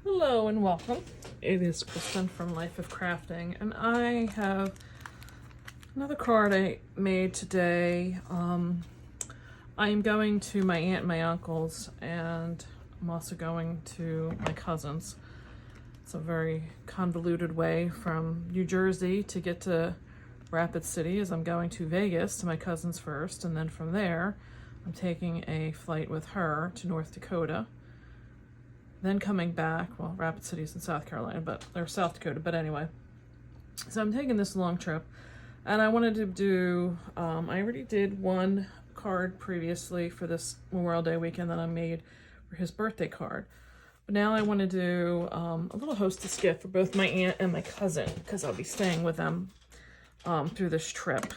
Hello and welcome. It is Kristen from Life of Crafting, and I have another card I made today. I am going to my aunt and my uncle's, and I'm also going to my cousin's. It's a very convoluted way from New Jersey to get to Rapid City, as I'm going to Vegas to my cousin's first, and then from there I'm taking a flight with her to North Dakota. Then coming back, well, Rapid City's in South Carolina, or South Dakota, but anyway. So I'm taking this long trip, and I wanted to do, I already did one card previously for this Memorial Day weekend that I made for his birthday card. But now I want to do a little hostess gift for both my aunt and my cousin, because I'll be staying with them through this trip.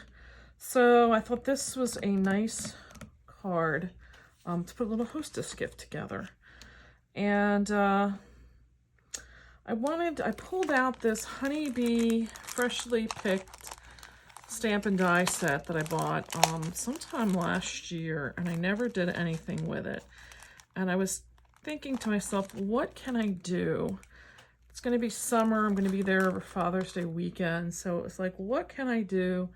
So I thought this was a nice card to put a little hostess gift together. And I pulled out this honeybee freshly picked Stampin' die set that I bought sometime last year, and I never did anything with it. And I was thinking to myself, what can I do? It's going to be summer. I'm going to be there over Father's Day weekend. So it was like, what can I do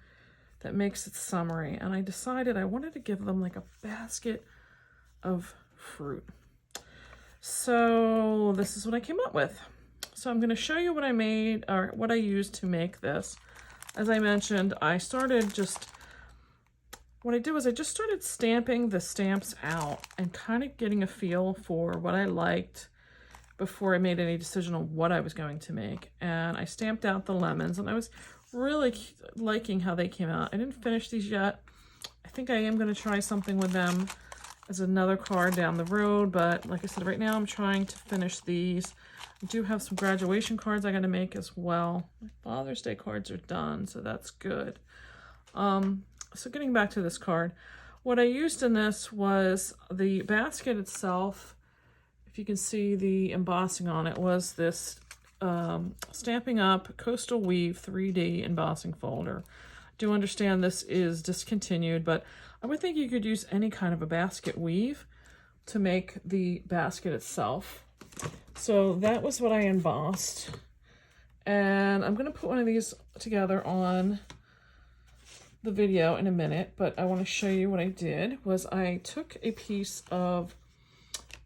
that makes it summery? And I decided I wanted to give them like a basket of fruit. So this is what I came up with. So I'm going to show you what I made, or what I used to make this. As I mentioned, what I did was I just started stamping the stamps out and kind of getting a feel for what I liked before I made any decision on what I was going to make. And I stamped out the lemons, and I was really liking how they came out. I didn't finish these yet. I think I am going to try something with them as another card down the road, but like I said, right now I'm trying to finish these. I do have some graduation cards I got to make as well. My Father's Day cards are done, so that's good. So getting back to this card, what I used in this was the basket itself. If you can see the embossing on it, was this Stampin' Up! Coastal Weave 3D embossing folder. I do understand this is discontinued, but I would think you could use any kind of a basket weave to make the basket itself. So that was what I embossed. And I'm going to put one of these together on the video in a minute, but I want to show you what I did. Was I took a piece of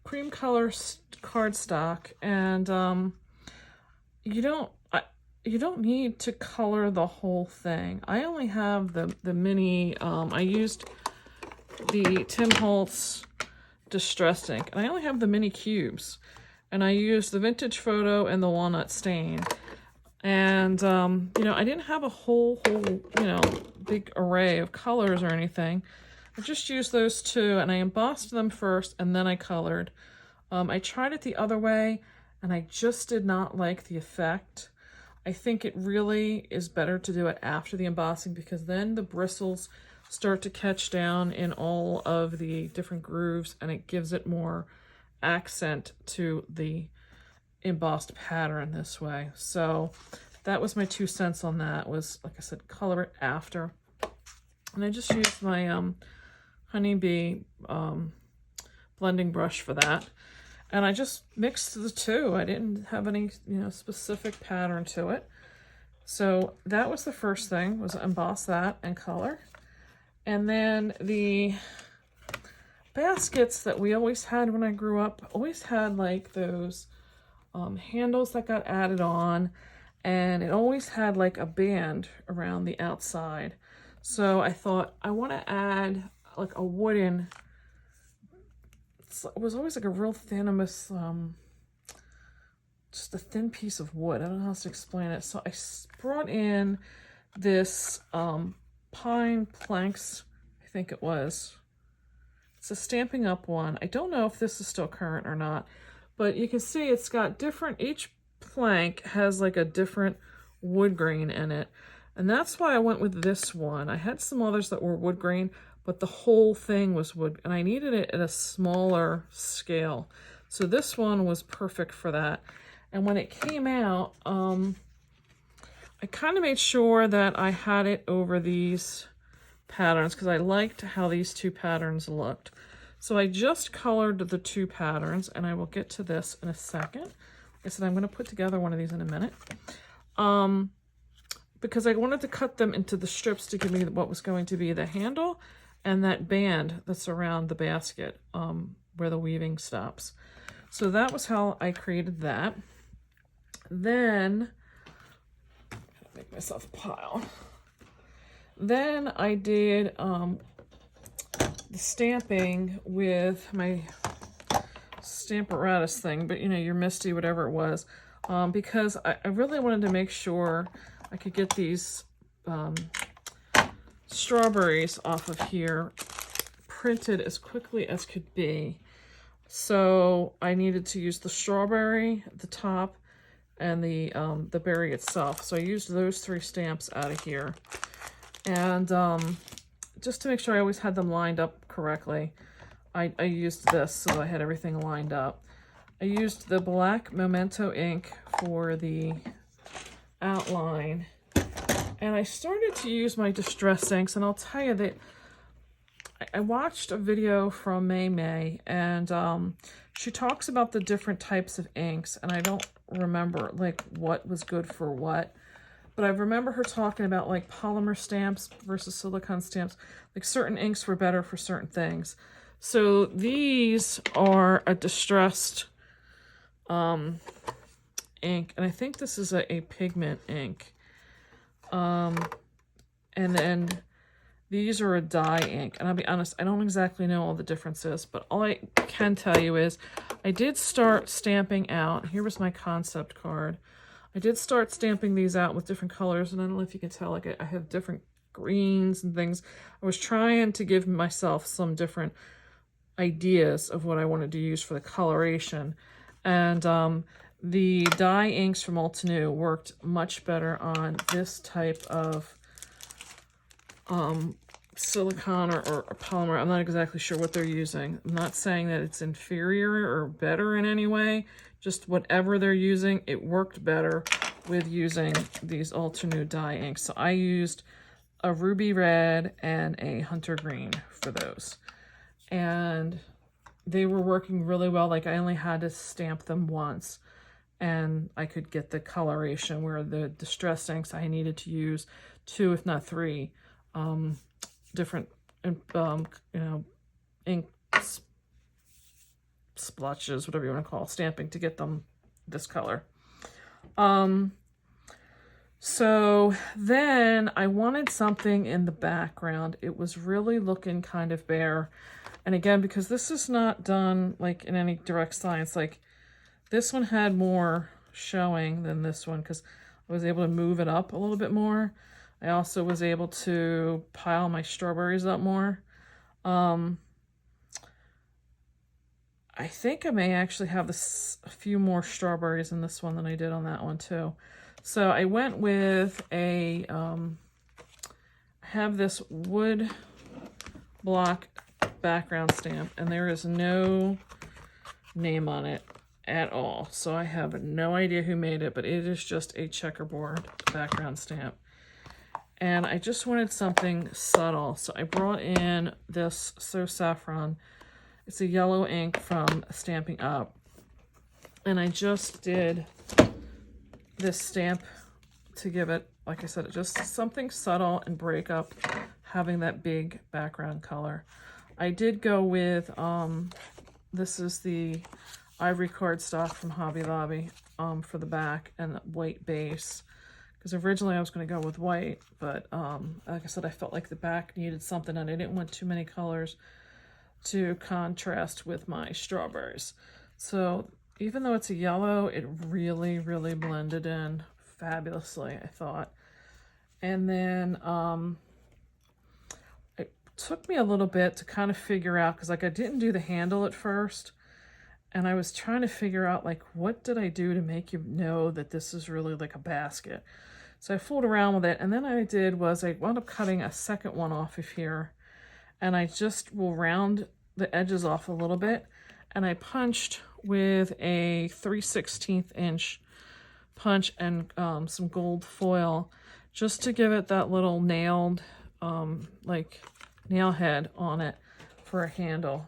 cream color cardstock, and you don't need to color the whole thing. I only have the mini, I used the Tim Holtz distressed ink, and I only have the mini cubes, and I used the vintage photo and the walnut stain. And I didn't have a whole big array of colors or anything. I just used those two, and I embossed them first, and then I colored. I tried it the other way, and I just did not like the effect. I think it really is better to do it after the embossing, because then the bristles start to catch down in all of the different grooves, and it gives it more accent to the embossed pattern this way. So that was my 2 cents on that, was, like I said, color it after. And I just used my honeybee blending brush for that. And I just mixed the two. I didn't have any, specific pattern to it. So that was the first thing, was emboss that and color. And then the baskets that we always had when I grew up, always had like those handles that got added on, and it always had like a band around the outside. So I thought, I want to add like a wooden, it was always like a real thin, just a thin piece of wood. I don't know how else to explain it. So I brought in this pine planks, I think it was. It's a Stampin' Up! One. I don't know if this is still current or not, but you can see it's got different, each plank has like a different wood grain in it. And that's why I went with this one. I had some others that were wood grain, but the whole thing was wood, and I needed it at a smaller scale. So this one was perfect for that. And when it came out, I kind of made sure that I had it over these patterns, because I liked how these two patterns looked. So I just colored the two patterns, and I will get to this in a second. I said I'm going to put together one of these in a minute. Because I wanted to cut them into the strips to give me what was going to be the handle and that band that's around the basket where the weaving stops. So that was how I created that. Then, I'm gonna make myself a pile. Then I did the stamping with my Stamparatus thing, but you know, your Misty, whatever it was, because I really wanted to make sure I could get these strawberries off of here printed as quickly as could be. So I needed to use the strawberry at the top and the berry itself. So I used those 3 stamps out of here. And just to make sure I always had them lined up correctly, I used this so I had everything lined up. I used the black Memento ink for the outline. And I started to use my distress inks, and I'll tell you that I watched a video from May, and she talks about the different types of inks, and I don't remember like what was good for what, but I remember her talking about like polymer stamps versus silicone stamps. Like certain inks were better for certain things. So these are a distressed ink, and I think this is a pigment ink. And then these are a dye ink, and I'll be honest, I don't exactly know all the differences, but all I can tell you is I did start stamping out. Here was my concept card. I did start stamping these out with different colors, and I don't know if you can tell, like I have different greens and things. I was trying to give myself some different ideas of what I wanted to use for the coloration, and the dye inks from Altenew worked much better on this type of silicone or polymer. I'm not exactly sure what they're using. I'm not saying that it's inferior or better in any way. Just whatever they're using, it worked better with using these Altenew dye inks. So I used a ruby red and a hunter green for those. And they were working really well. Like I only had to stamp them once, and I could get the coloration, where the distress inks I needed to use 2, if not 3, different, you know, ink splotches, whatever you want to call stamping, to get them this color. So then I wanted something in the background. It was really looking kind of bare. And again, because this is not done like in any direct science, like this one had more showing than this one because I was able to move it up a little bit more. I also was able to pile my strawberries up more. I think I may actually have a few more strawberries in this one than I did on that one too. So I went with a, I have this wood block background stamp, and there is no name on it at all. So I have no idea who made it, but it is just a checkerboard background stamp. And I just wanted something subtle. So I brought in this Saffron. It's a yellow ink from Stampin' Up. And I just did this stamp to give it, like I said, just something subtle and break up having that big background color. I did go with, this is the Ivory cardstock from Hobby Lobby for the back, and the white base. Because originally I was going to go with white, but like I said, I felt like the back needed something, and I didn't want too many colors to contrast with my strawberries. So even though it's a yellow, it really, really blended in fabulously, I thought. And then it took me a little bit to kind of figure out, because like I didn't do the handle at first, and I was trying to figure out like, what did I do to make you know that this is really like a basket? So I fooled around with it, and then I did was I wound up cutting a second one off of here, and I just will round the edges off a little bit, and I punched with a 3/16 inch punch and some gold foil just to give it that little nailed like nail head on it for a handle.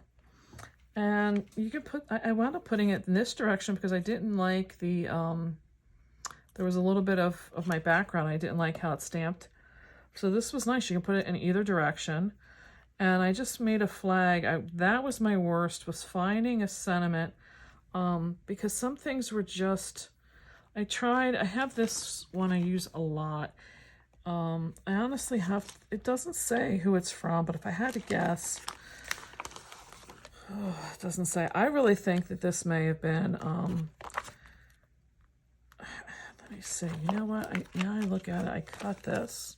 And you could put, I wound up putting it in this direction because I didn't like the, there was a little bit of my background. I didn't like how it stamped. So this was nice. You can put it in either direction. And I just made a flag. That was my worst, was finding a sentiment. Because some things were just, I have this one I use a lot. I honestly it doesn't say who it's from, but if I had to guess, it doesn't say. I really think that this may have been, let me see, you know what, now I look at it, I cut this.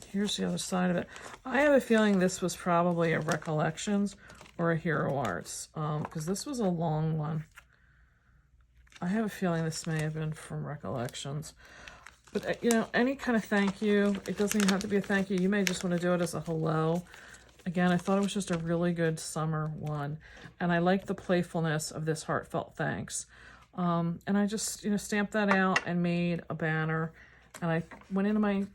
Here's the other side of it. I have a feeling this was probably a Recollections or a Hero Arts, because this was a long one. I have a feeling this may have been from Recollections. But, you know, any kind of thank you, it doesn't even have to be a thank you. You may just want to do it as a hello. Again, I thought it was just a really good summer one. And I like the playfulness of this heartfelt thanks. And I just, you know, stamped that out and made a banner. And I went into my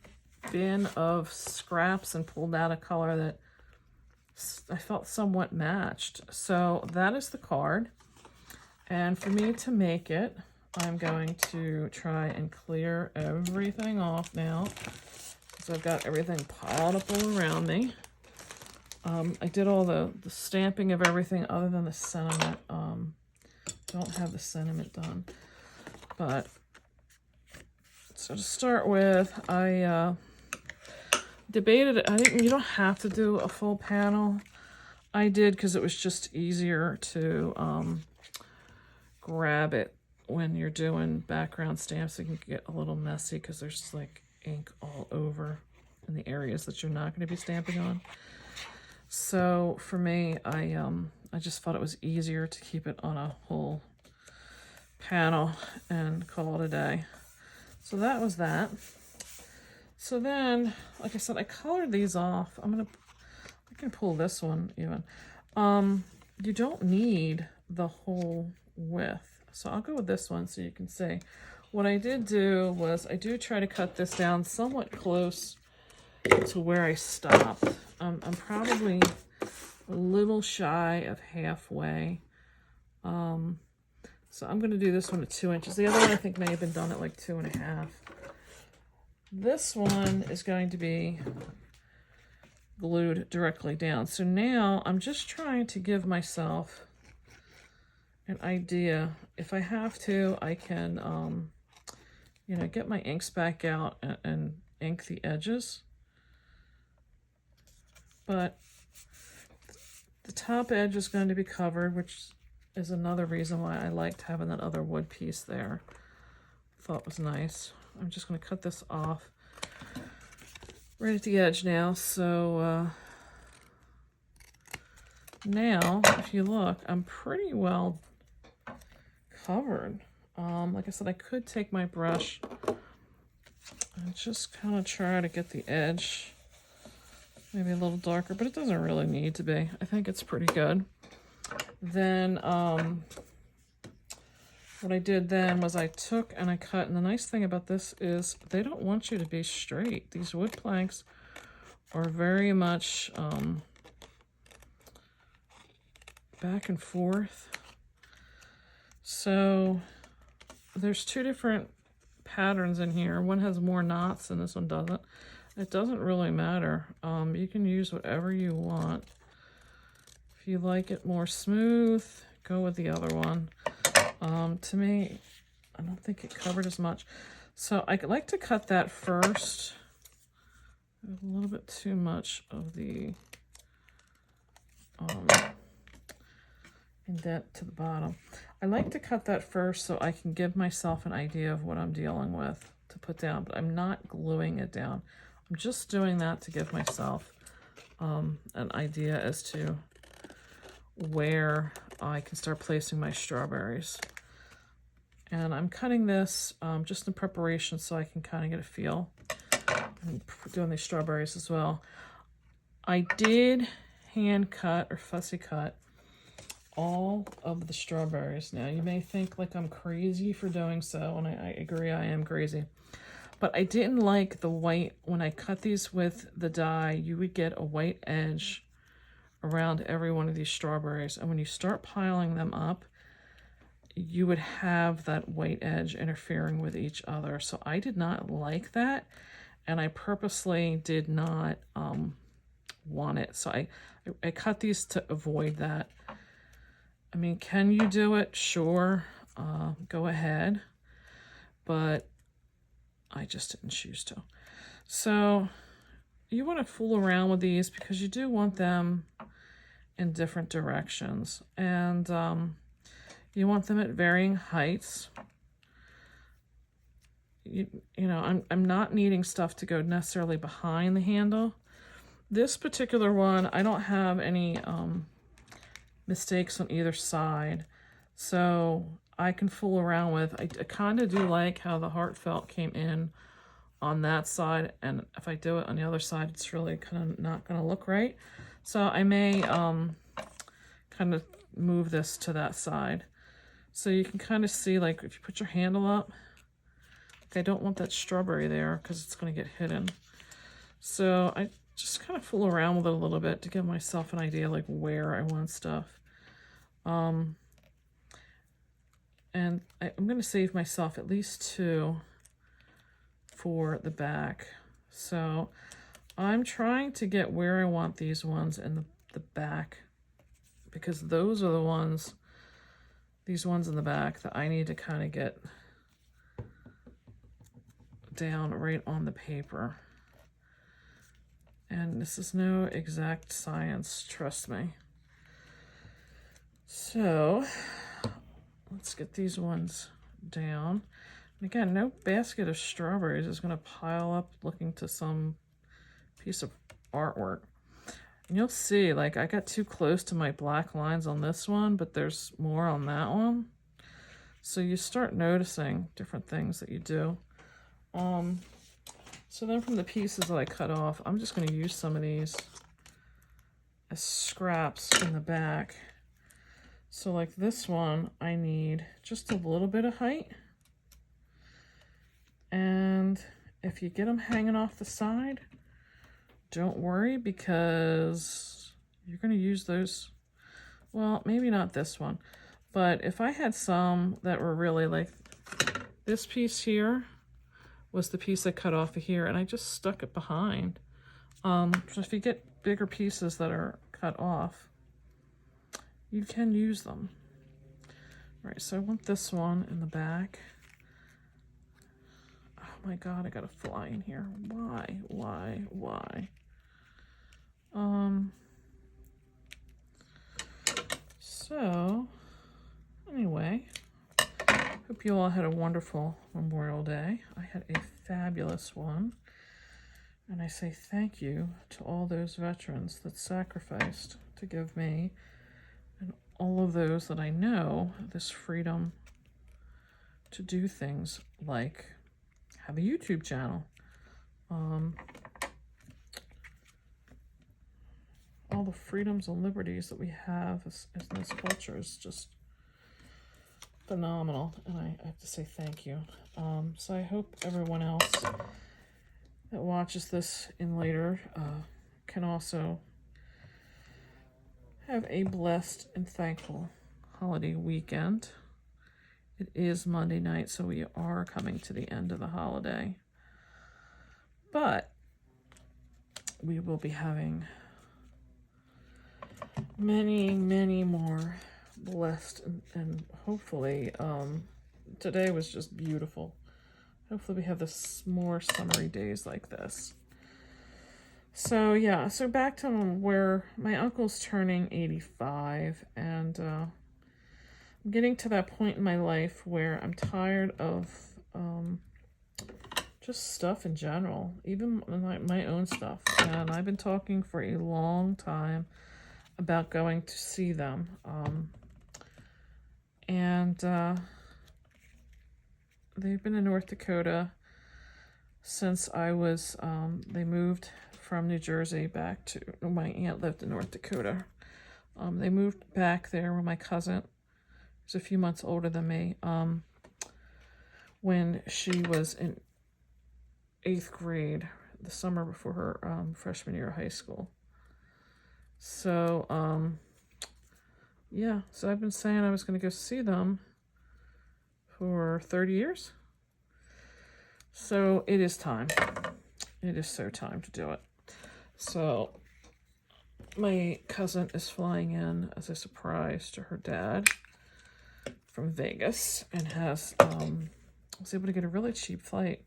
bin of scraps and pulled out a color that I felt somewhat matched. So that is the card. And for me to make it, I'm going to try and clear everything off now. So I've got everything piled up all around me. I did all the stamping of everything other than the sentiment. Don't have the sentiment done. But, so to start with, I debated it. You don't have to do a full panel. I did because it was just easier to grab it when you're doing background stamps. It can get a little messy because there's like ink all over in the areas that you're not going to be stamping on. So for me, I just thought it was easier to keep it on a whole panel and call it a day. So that was that. So then, like I said, I colored these off. I can pull this one even. You don't need the whole width. So I'll go with this one so you can see. What I did do was I do try to cut this down somewhat close to where I stopped. I'm probably a little shy of halfway. So I'm going to do this one at 2 inches. The other one I think may have been done at like 2.5. This one is going to be glued directly down. So now I'm just trying to give myself an idea. If I have to, I can, you know, get my inks back out and ink the edges. But the top edge is going to be covered, which is another reason why I liked having that other wood piece there. Thought was nice. I'm just going to cut this off right at the edge now. So now, if you look, I'm pretty well covered. Like I said, I could take my brush and just kind of try to get the edge maybe a little darker, but it doesn't really need to be. I think it's pretty good. Then what I did then was I took and I cut, and the nice thing about this is they don't want you to be straight. These wood planks are very much back and forth. So there's two different patterns in here. One has more knots and this one doesn't. It doesn't really matter. You can use whatever you want. If you like it more smooth, go with the other one. To me, I don't think it covered as much. So I like to cut that first. There's a little bit too much of the indent to the bottom. I like to cut that first so I can give myself an idea of what I'm dealing with to put down, but I'm not gluing it down. I'm just doing that to give myself an idea as to where I can start placing my strawberries. And I'm cutting this just in preparation so I can kind of get a feel. I'm doing these strawberries as well. I did hand cut or fussy cut all of the strawberries. Now you may think like I'm crazy for doing so, and I agree, I am crazy. But I didn't like the white. When I cut these with the die, you would get a white edge around every one of these strawberries. And when you start piling them up, you would have that white edge interfering with each other. So I did not like that, and I purposely did not want it. So I cut these to avoid that. I mean, can you do it? Sure, go ahead. But I just didn't choose to. So you want to fool around with these because you do want them in different directions. And you want them at varying heights. You know, I'm not needing stuff to go necessarily behind the handle. This particular one, I don't have any mistakes on either side, so I can fool around with. I kind of do like how the heartfelt came in on that side, and if I do it on the other side, it's really kind of not going to look right. So I may kind of move this to that side. So you can kind of see, like, if you put your handle up, like, I don't want that strawberry there because it's going to get hidden. So I just kind of fool around with it a little bit to give myself an idea, like, where I want stuff. And I'm going to save myself at least 2 for the back. So I'm trying to get where I want these ones in the back, because those are the ones, these ones in the back, that I need to kind of get down right on the paper. And this is no exact science, trust me. So let's get these ones down. And again, no basket of strawberries is going to pile up looking to some piece of artwork. And you'll see, like, I got too close to my black lines on this one, but there's more on that one. So you start noticing different things that you do. So then from the pieces that I cut off, I'm just going to use some of these as scraps in the back. So like this one, I need just a little bit of height. And if you get them hanging off the side, don't worry, because you're going to use those. Well, maybe not this one, but if I had some that were really like this piece here was the piece I cut off of here, and I just stuck it behind. So if you get bigger pieces that are cut off, you can use them. All right, so I want this one in the back. Oh my God, I got a fly in here. Why? So anyway, hope you all had a wonderful Memorial Day. I had a fabulous one. And I say thank you to all those veterans that sacrificed to give me and all of those that I know this freedom to do things like have a YouTube channel. All the freedoms and liberties that we have in this culture is just phenomenal, and I have to say thank you. So I hope everyone else that watches this in later can also have a blessed and thankful holiday weekend. It is Monday night, so we are coming to the end of the holiday. But we will be having many, many more blessed and hopefully today was just beautiful. Hopefully we have more summery days like this. So yeah, so back to where my uncle's turning 85, and I'm getting to that point in my life where I'm tired of just stuff in general, even my own stuff. And I've been talking for a long time about going to see them. They've been in North Dakota since I was, they moved from New Jersey back to, my aunt lived in North Dakota. They moved back there with my cousin, who's a few months older than me, when she was in 8th grade, the summer before her freshman year of high school. So, yeah, so I've been saying I was going to go see them for 30 years. So it is time. It is so time to do it. So my cousin is flying in as a surprise to her dad from Vegas and was able to get a really cheap flight.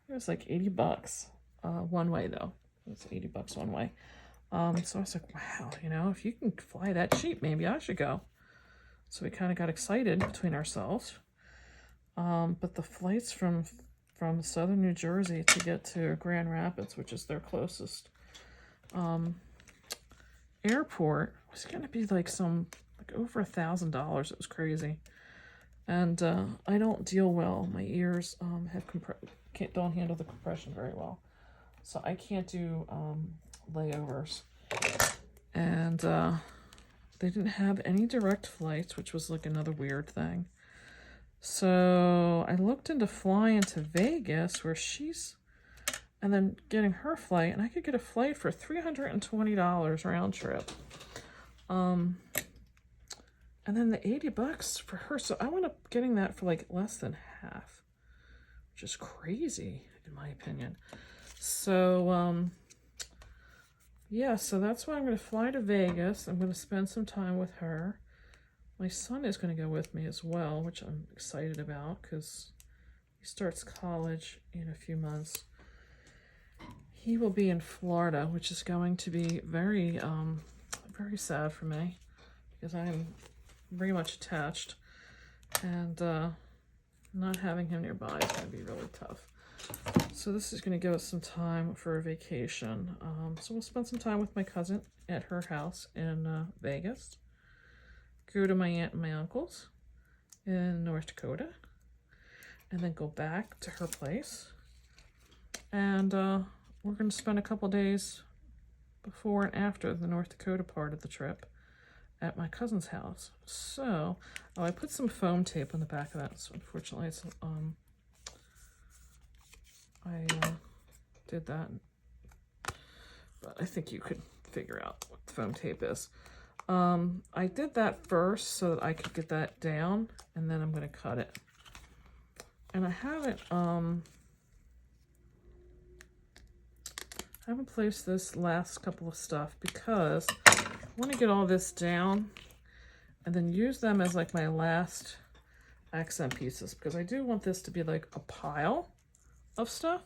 It was like 80 bucks one way though. It's 80 bucks one way. So I was like, wow, you know, if you can fly that cheap, maybe I should go. So we kind of got excited between ourselves. But the flights from southern New Jersey to get to Grand Rapids, which is their closest airport, was going to be like over $1,000. It was crazy. And I don't deal well. My ears don't handle the compression very well. So I can't do layovers. And they didn't have any direct flights, which was like another weird thing. So I looked into flying to Vegas where and then getting her flight, and I could get a flight for $320 round trip. And then the 80 bucks for her. So I wound up getting that for like less than half, which is crazy in my opinion. So, yeah, so that's why I'm going to fly to Vegas. I'm going to spend some time with her. My son is going to go with me as well, which I'm excited about because he starts college in a few months. He will be in Florida, which is going to be very, very sad for me because I'm very much attached, and not having him nearby is going to be really tough. So this is going to give us some time for a vacation. So we'll spend some time with my cousin at her house in Vegas. Go to my aunt and my uncle's in North Dakota. And then go back to her place. And we're going to spend a couple days before and after the North Dakota part of the trip at my cousin's house. So, I put some foam tape on the back of that. So unfortunately, it's I did that, but I think you could figure out what the foam tape is. I did that first so that I could get that down, and then I'm going to cut it. And I haven't placed this last couple of stuff because I want to get all this down and then use them as like my last accent pieces, because I do want this to be like a pile of stuff.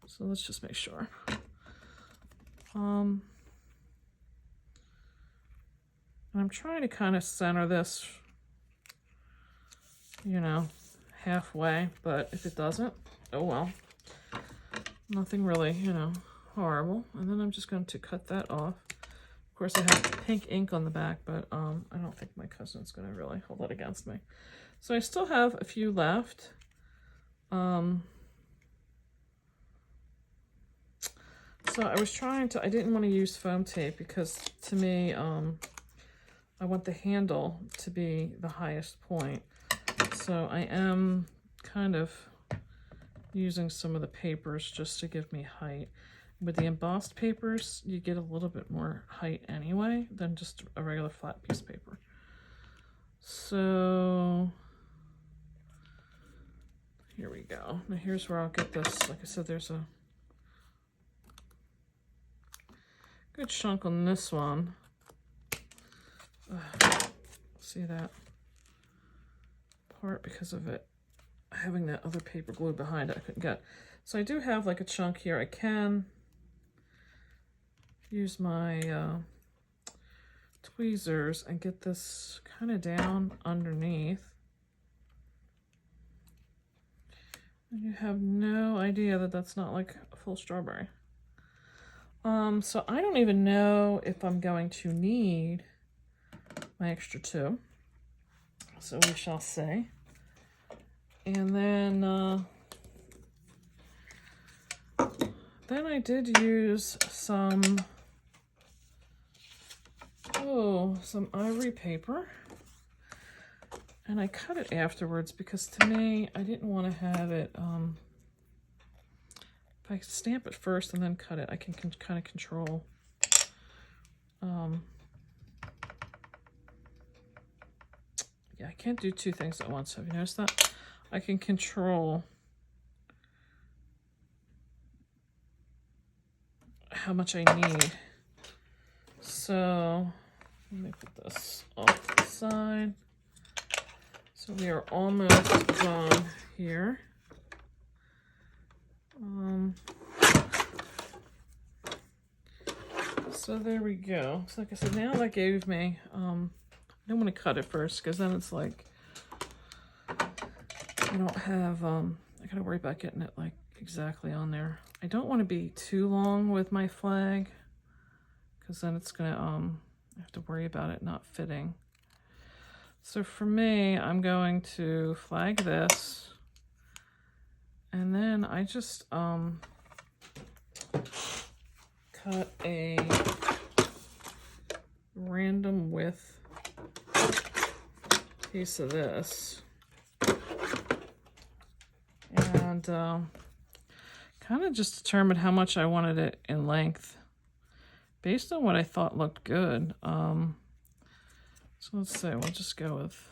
So let's just make sure. And I'm trying to kind of center this, you know, halfway, but if it doesn't, oh well. Nothing really, you know, horrible. And then I'm just going to cut that off. Of course, I have pink ink on the back, but I don't think my cousin's going to really hold it against me. So I still have a few left. So I was I didn't want to use foam tape because to me, I want the handle to be the highest point. So I am kind of using some of the papers just to give me height. With the embossed papers, you get a little bit more height anyway than just a regular flat piece of paper. So here we go. Now here's where I'll get this. Like I said, there's a good chunk on this one. See that part because of it having that other paper glued behind it I couldn't get. So I do have like a chunk here. I can use my tweezers and get this kind of down underneath. And you have no idea that that's not like a full strawberry. So I don't even know if I'm going to need my extra two. So we shall see. And then I did use some Ivory paper. And I cut it afterwards because to me, I didn't want to have it, if I stamp it first and then cut it, I can kind of control Yeah, I can't do two things at once. Have you noticed that? I can control how much I need. So let me put this off to the side. So we are almost done here. So there we go. So like I said, now that gave me, I don't want to cut it first because then it's like, I don't have, I gotta worry about getting it like exactly on there. I don't want to be too long with my flag because then it's gonna, I have to worry about it not fitting. So for me, I'm going to flag this, and then I just cut a random width piece of this, and kind of just determined how much I wanted it in length based on what I thought looked good. So let's say we'll just go with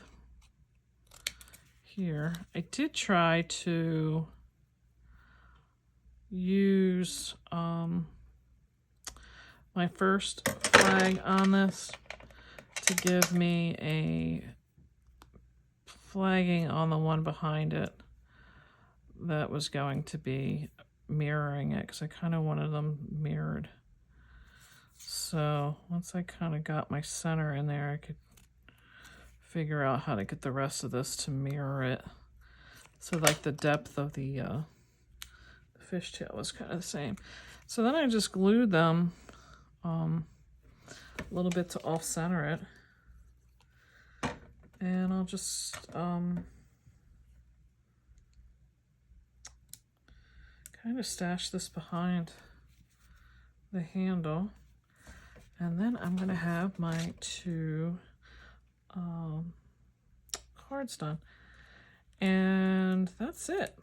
here. I did try to use my first flag on this to give me a flagging on the one behind it that was going to be mirroring it because I kind of wanted them mirrored. So once I kind of got my center in there, I could figure out how to get the rest of this to mirror it. So like the depth of the fishtail was kind of the same. So then I just glued them a little bit to off-center it. And I'll just kind of stash this behind the handle. And then I'm going to have my two cards done. And that's it.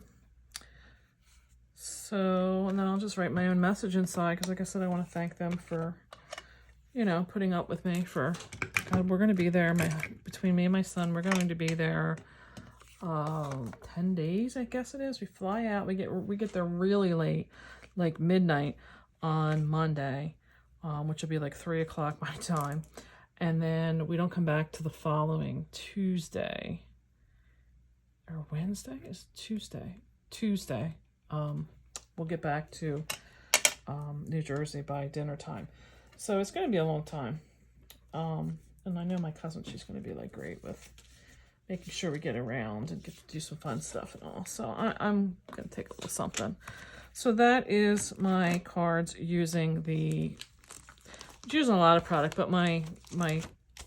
So, and then I'll just write my own message inside because like I said, I want to thank them for, you know, putting up with me for, we're going to be there, between me and my son, we're going to be there 10 days, I guess it is. We fly out, we get there really late, like midnight on Monday, which will be like 3 o'clock my time. And then we don't come back to the following Tuesday or Wednesday? Is Tuesday. We'll get back to New Jersey by dinner time. So it's going to be a long time. And I know my cousin, she's going to be like great with making sure we get around and get to do some fun stuff and all. So I'm going to take a little something. So that is my cards using a lot of product, but my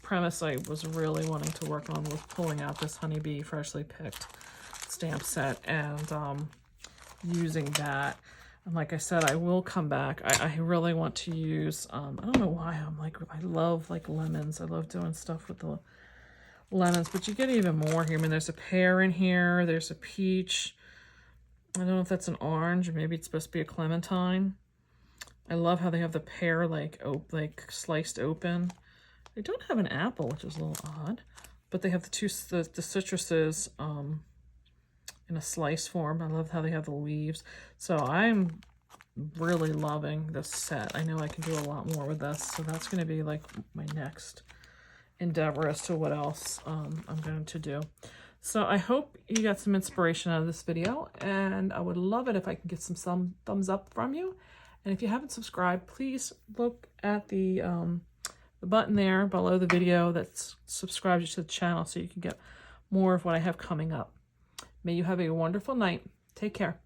premise I was really wanting to work on was pulling out this honeybee freshly picked stamp set and using that. And like I said, I will come back. I really want to use, I don't know why, I love like lemons. I love doing stuff with the lemons, but you get even more here. I mean, there's a pear in here. There's a peach. I don't know if that's an orange, or maybe it's supposed to be a clementine. I love how they have the pear like sliced open. They don't have an apple, which is a little odd, but they have the citruses in a slice form. I love how they have the leaves. So I'm really loving this set. I know I can do a lot more with this, so that's going to be like my next endeavor as to what else I'm going to do. So I hope you got some inspiration out of this video, and I would love it if I can get some thumbs up from you. And if you haven't subscribed, please look at the button there below the video that subscribes you to the channel so you can get more of what I have coming up. May you have a wonderful night. Take care.